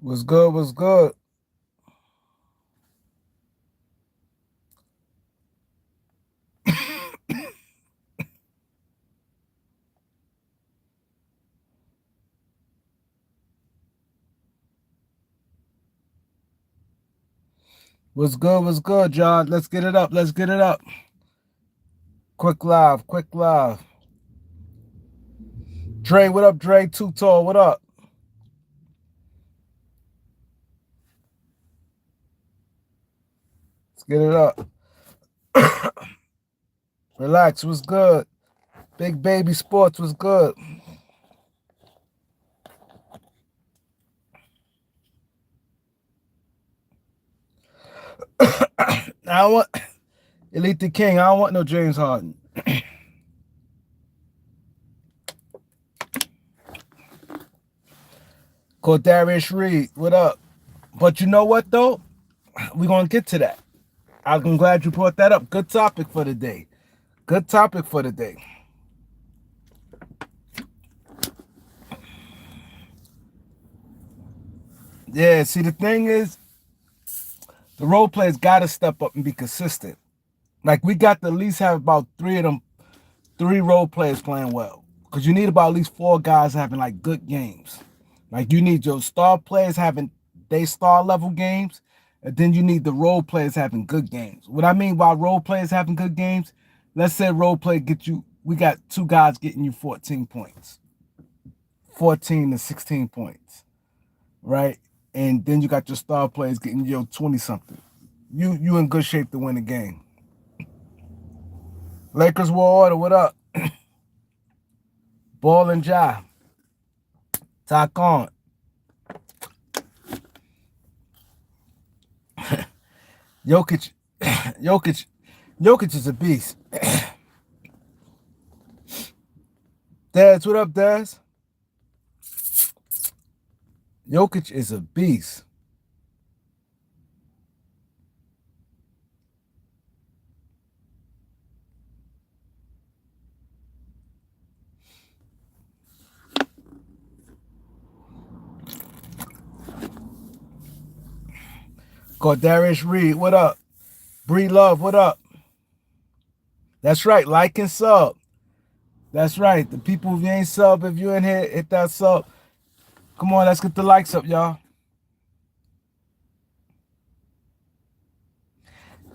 What's good? What's good? What's good? What's good, John? Let's get it up. Let's get it up. Quick live. Quick live. Dre, what up, Dre? Too tall. What up? Let's get it up. Relax. What's good? Big baby sports. What's good? I don't want Elite the King. I don't want no James Harden. Darius Reed. What up? But you know what though? We're gonna get to that. I'm glad you brought that up. Good topic for the day. Good topic for the day. Yeah, see the thing is, the role players gotta step up and be consistent. Like we got to at least have about three of them, three role players playing well. Because you need about at least four guys having like good games. Like you need your star players having they star level games, and then you need the role players having good games. What I mean by role players having good games, let's say role play get you. We got two guys getting you 14 points, 14 to 16 points, right? And then you got your star players getting you 20 something. You in good shape to win the game. Lakers War Order, what up? Ball and Ja. Talk on. Jokic, Jokic, Jokic is a beast. Daz, what up, Daz? Jokic is a beast. Darius Reed, what up? Bree Love, what up? That's right, like and sub. That's right. The people who ain't sub, if you in here, hit that sub. Come on, let's get the likes up, y'all.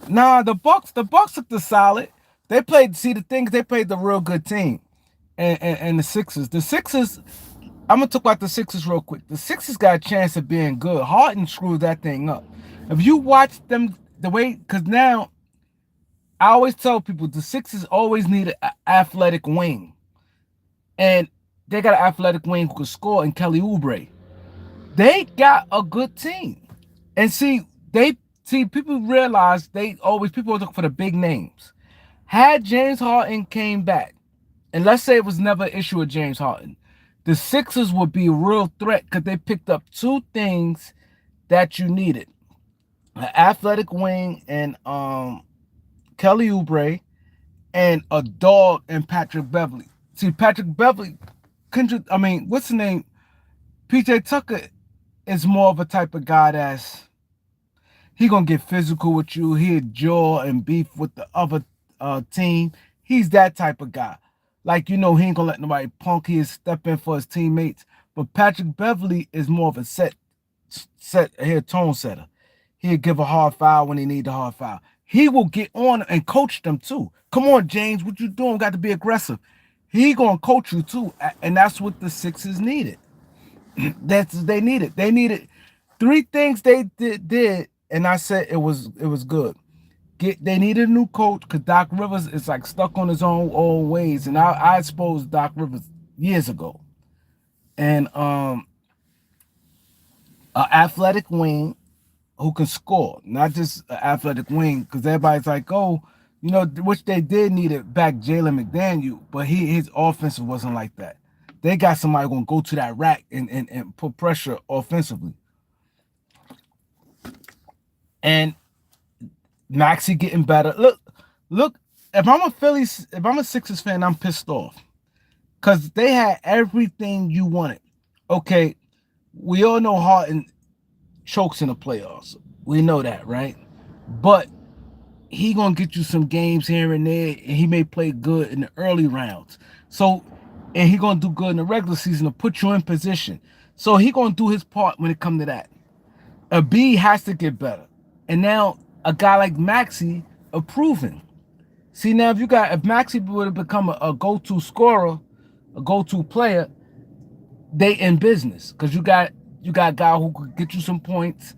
Nah, the Bucks looked the solid. They played, see the things, they played the real good team. And the Sixers. The Sixers, I'm gonna talk about the Sixers real quick. The Sixers got a chance of being good. Harden screwed that thing up. If you watch them the way, because now I always tell people the Sixers always need an athletic wing, and they got an athletic wing who can score in Kelly Oubre. They got a good team, and see people realize they always people look for the big names. Had James Harden came back, and let's say it was never an issue with James Harden, the Sixers would be a real threat because they picked up two things that you needed: an athletic wing and Kelly Oubre, and a dog and Patrick Beverly. See, Patrick Beverly, what's the name? PJ Tucker is more of a type of guy that's he gonna get physical with you. He'll jaw and beef with the other team. He's that type of guy. Like he ain't gonna let nobody punk his step in for his teammates. But Patrick Beverly is more of a tone setter. He'll give a hard foul when he need a hard foul. He will get on and coach them too. Come on, James, what you doing? Got to be aggressive. He gonna coach you too, and that's what the Sixers needed. They needed. They needed three things they did, and I said it was good. They needed a new coach because Doc Rivers is like stuck on his own old ways, and I exposed Doc Rivers years ago. And an athletic wing who can score, not just an athletic wing, because everybody's like, oh, which they did need it back Jalen McDaniel, but his offense wasn't like that. They got somebody gonna go to that rack and put pressure offensively. And Maxey getting better. Look. If I'm a Sixers fan, I'm pissed off because they had everything you wanted. Okay, we all know Harden. chokes in the playoffs. We know that, right? But he gonna get you some games here and there, and he may play good in the early rounds. So, and he gonna do good in the regular season to put you in position. So he gonna do his part when it come to that. A B has to get better, and now a guy like Maxi approving. See now, if Maxi would have become a go-to scorer, a go-to player, they in business because you got a guy who could get you some points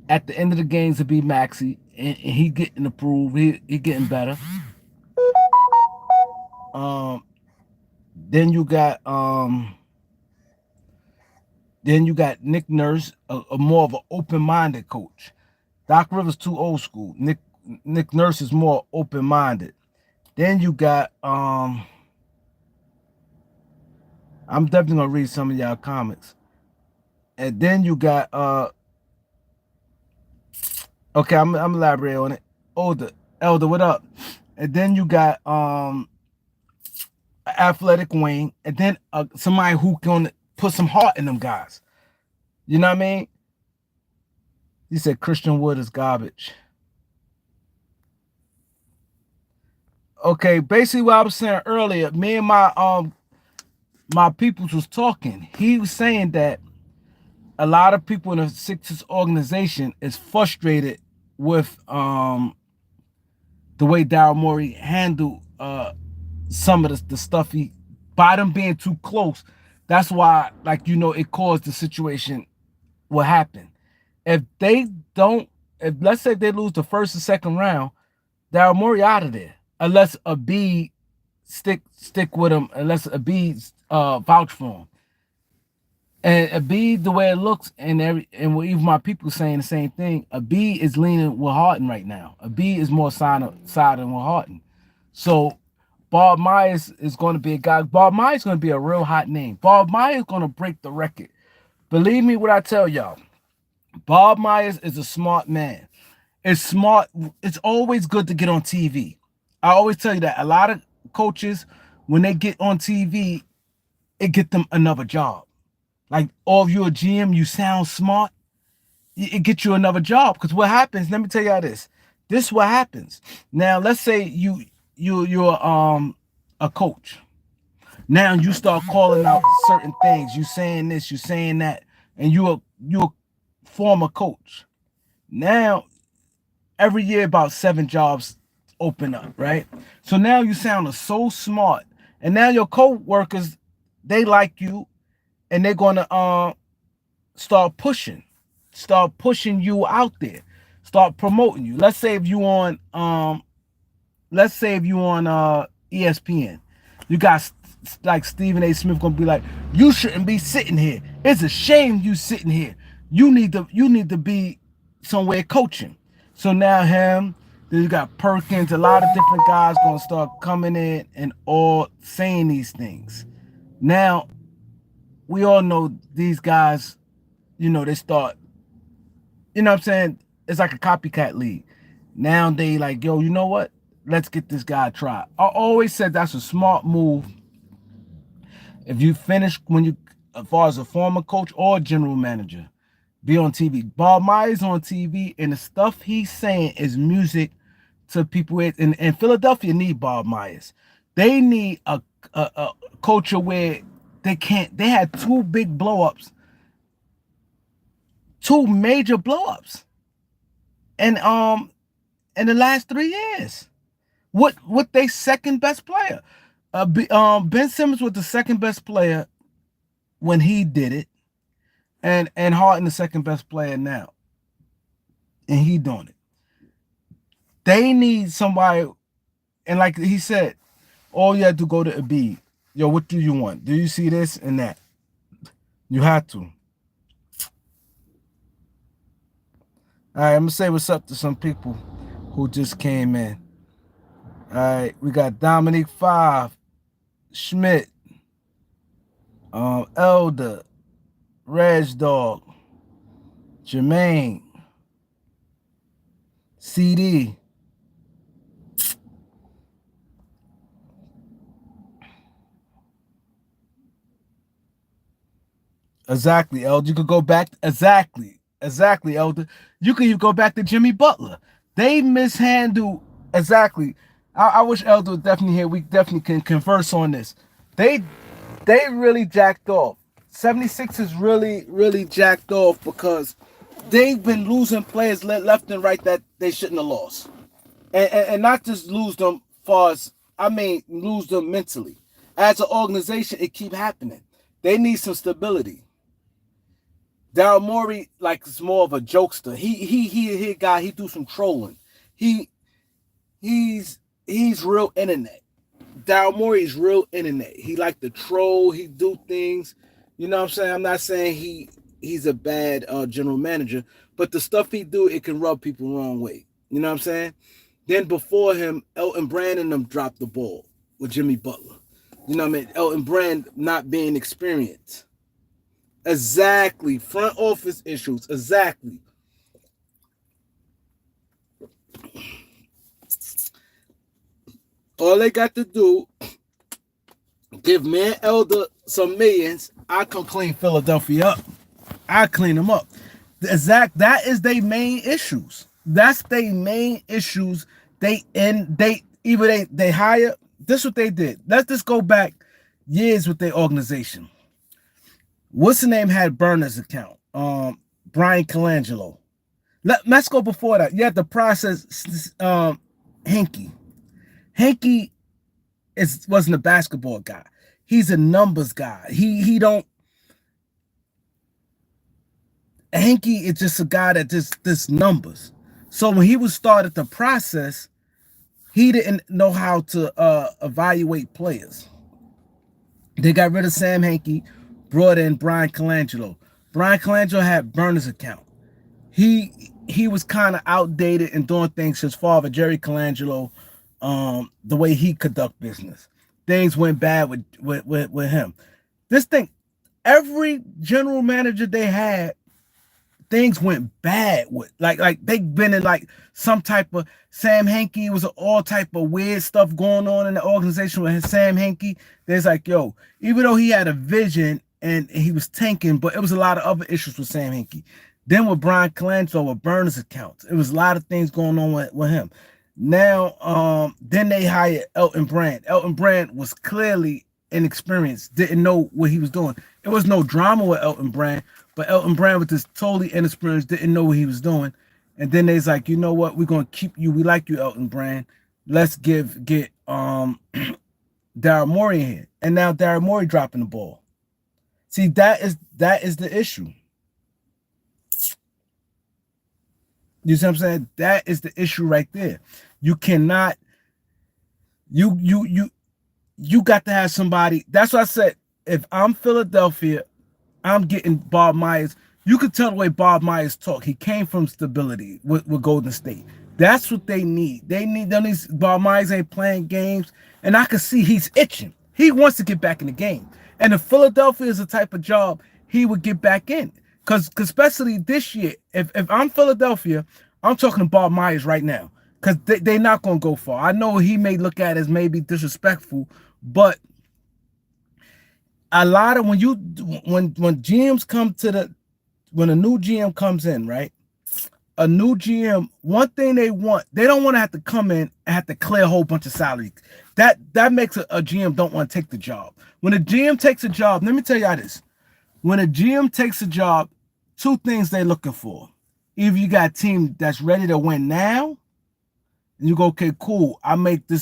at the end of the games to be Maxi, and he getting approved. He getting better. Um, then you got Nick Nurse, a more of an open-minded coach. Doc Rivers too old school. Nick Nurse is more open-minded. Then you got I'm definitely gonna read some of y'all comments. And then you got okay, I'm elaborating on it. Elder, what up? And then you got athletic wing, and then somebody who can put some heart in them guys. You know what I mean? He said Christian Wood is garbage. Okay, basically what I was saying earlier, me and my peoples was talking. He was saying that a lot of people in the Sixers organization is frustrated with the way Daryl Morey handled some of the stuff he by them being too close. That's why, like it caused the situation what happened. If they don't, if let's say they lose the first and second round, Daryl Morey out of there. Unless a B stick with him, unless a B vouch for him. And a B, the way it looks, and what even my people saying the same thing. A B is leaning with Harden right now. A B is more siding with Harden. So Bob Myers is going to be a guy. Bob Myers is going to be a real hot name. Bob Myers is going to break the record. Believe me, what I tell y'all. Bob Myers is a smart man. It's smart. It's always good to get on TV. I always tell you that. A lot of coaches, when they get on TV, it get them another job. Like, or if you're a GM, you sound smart, it gets you another job. Because what happens, let me tell y'all this. This is what happens. Now, let's say you're a coach. Now you start calling out certain things. You saying this, you saying that, and you're a former coach. Now, every year about 7 jobs open up, right? So now you sound so smart. And now your co-workers, they like you, and they're gonna start pushing you out there, start promoting you. Let's say if you on ESPN, you got like Stephen A. Smith gonna be like, you shouldn't be sitting here. It's a shame you sitting here. You need to be somewhere coaching. So now him, then you got Perkins, a lot of different guys gonna start coming in and all saying these things. Now we all know these guys, they start, what I'm saying? It's like a copycat league. Now they like, yo, you know what? Let's get this guy a try. I always said that's a smart move. If you finish as far as a former coach or general manager, be on TV. Bob Myers on TV, and the stuff he's saying is music to people. And Philadelphia need Bob Myers. They need a culture where they can't. They had 2 big blowups, 2 major blowups, and in the last 3 years. What they second best player? Ben Simmons was the second best player when he did it, and Harden the second best player now, and he doing it. They need somebody, and like he said, all you had to go to Embiid. Yo, what do you want? Do you see this and that? You have to. All right, I'm gonna say what's up to some people who just came in. All right, we got Dominique Five, Schmidt, Elder, Reg Dog, Jermaine, CD. Exactly, Elder. You could go back. Exactly. Exactly, Elder. You can even go back to Jimmy Butler. They mishandled exactly. I wish Elder was definitely here. We definitely can converse on this. They they really jacked off. 76ers really jacked off because they've been losing players left and right that they shouldn't have lost. And not just lose them far as I mean lose them mentally. As an organization, it keep happening. They need some stability. Daryl Morey, like, is more of a jokester. He a guy. He do some trolling. He he's real internet. Daryl Morey's real internet. He like to troll. He do things. You know what I'm saying? I'm not saying he's a bad general manager, but the stuff he do, it can rub people the wrong way. You know what I'm saying? Then before him, Elton Brand and them dropped the ball with Jimmy Butler. You know what I mean? Elton Brand not being experienced. Exactly. Front office issues. Exactly. All they got to do, give me and Elder some millions, I come clean Philadelphia up. I clean them up. That is their main issues. That's their main issues. They hire. This is what they did. Let's just go back years with their organization. What's the name had Burner's account? Brian Colangelo. Let's go before that. You had the process. Hinkie. Hinkie wasn't a basketball guy. He's a numbers guy. He don't. Hinkie is just a guy that just numbers. So when he was started the process, he didn't know how to evaluate players. They got rid of Sam Hinkie, brought in Brian Colangelo. Brian Colangelo had Burner's account. He was kind of outdated and doing things his father, Jerry Colangelo, the way he conduct business. Things went bad with him. This thing, every general manager they had, things went bad with. Like they been in like some type of Sam Hinkie was all type of weird stuff going on in the organization with Sam Hinkie. There's like, yo, even though he had a vision and he was tanking, but it was a lot of other issues with Sam Hinkie. Then with Brian Colangelo with Burner's accounts, it was a lot of things going on with him. Now, then they hired Elton Brand. Elton Brand was clearly inexperienced, didn't know what he was doing. It was no drama with Elton Brand, but Elton Brand was just totally inexperienced, didn't know what he was doing. And then they's like, you know what, we're gonna keep you. We like you, Elton Brand. Let's get Daryl Morey in here. And now Daryl Morey dropping the ball. See, that is the issue. You see what I'm saying? That is the issue right there. You cannot. You got to have somebody. That's what I said. If I'm Philadelphia, I'm getting Bob Myers. You could tell the way Bob Myers talk. He came from stability with Golden State. That's what they need. They need them. Bob Myers ain't playing games, and I can see he's itching. He wants to get back in the game. And if Philadelphia is the type of job, he would get back in. Because especially this year, if I'm Philadelphia, I'm talking to Bob Myers right now. Because they're not going to go far. I know he may look at it as maybe disrespectful, but a lot of when GMs come to when a new GM comes in, right? A new GM, one thing they don't want to have to come in and have to clear a whole bunch of salaries. That makes a GM don't want to take the job. When a GM takes a job, let me tell y'all this. When a GM takes a job, two things they're looking for. Either you got a team that's ready to win now, and you go, okay, cool,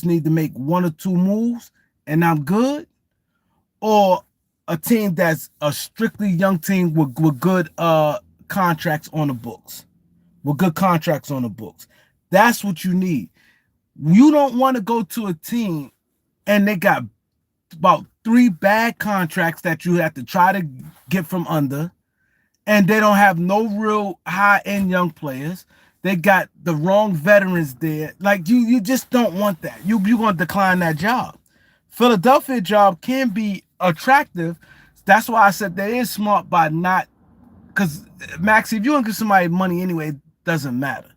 need to make one or two moves, and I'm good. Or a team that's a strictly young team with good contracts on the books. With good contracts on the books. That's what you need. You don't want to go to a team and they got about 3 bad contracts that you have to try to get from under, and they don't have no real high-end young players. They got the wrong veterans there. Like, you just don't want that. You're going to decline that job. Philadelphia job can be attractive. That's why I said they is smart by not, because Max, if you don't give somebody money anyway, it doesn't matter.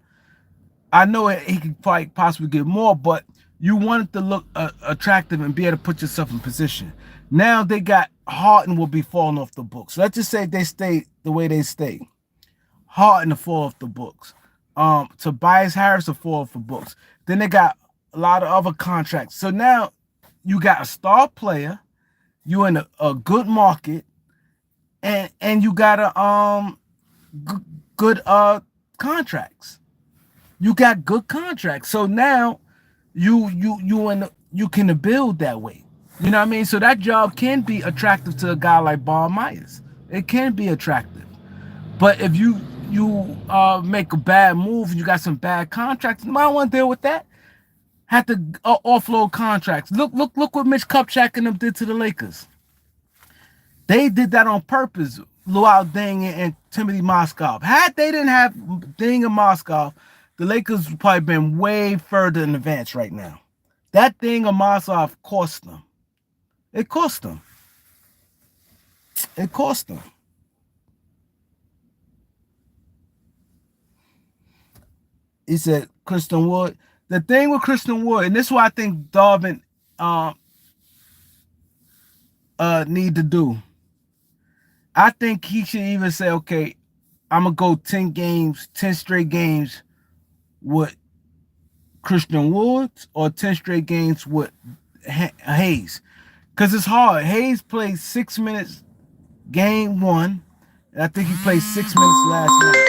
I know he could probably possibly get more, but you want it to look attractive and be able to put yourself in position. Now they got Harden will be falling off the books. So let's just say they stay the way they stay. Harden to fall off the books. Tobias Harris to fall off the books. Then they got a lot of other contracts. So now you got a star player, you in a good market, and you got a good contracts. You got good contracts. So now you can build that way. You know what I mean? So that job can be attractive to a guy like Bob Myers. It can be attractive. But if you make a bad move and you got some bad contracts, you might want to deal with that. Have to offload contracts. Look what Mitch Kupchak and them did to the Lakers. They did that on purpose. Luau Deng and Timothy Mozgov. Had they didn't have Deng and Mozgov, the Lakers would probably been way further in advance right now. That thing of Mozgov cost them. It cost them. It cost them. He said Christian Wood. The thing with Christian Wood, and this is what I think Darvin need to do. I think he should even say, okay, I'm gonna go 10 games, 10 straight games with Christian Woods or 10 straight games with Hayes. Because it's hard. Hayes played 6 minutes game one, and I think he played 6 minutes last night.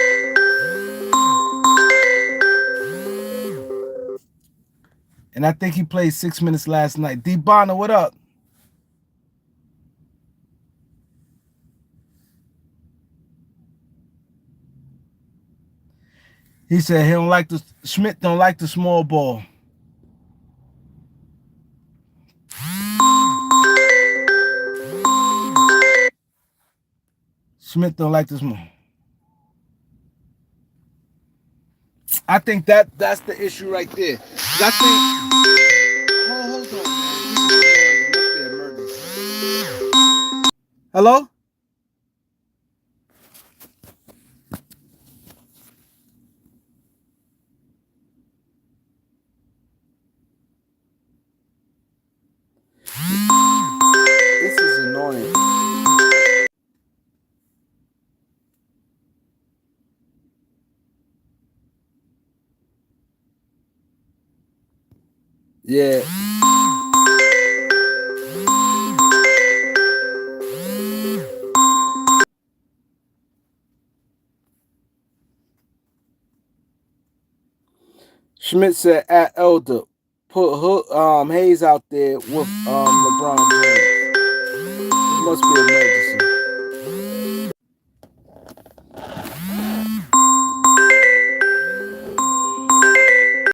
And I think he played 6 minutes last night. D. Bonner, what up? He said he don't like the Schmidt don't like the small ball. Schmidt don't like the small. I think that's the issue right there. I think. Hold on, man. This is annoying. It must be an emergency. Hello? This is annoying. Yeah. Schmidt said at Elder, put Hayes out there with LeBron James. It must be an emergency.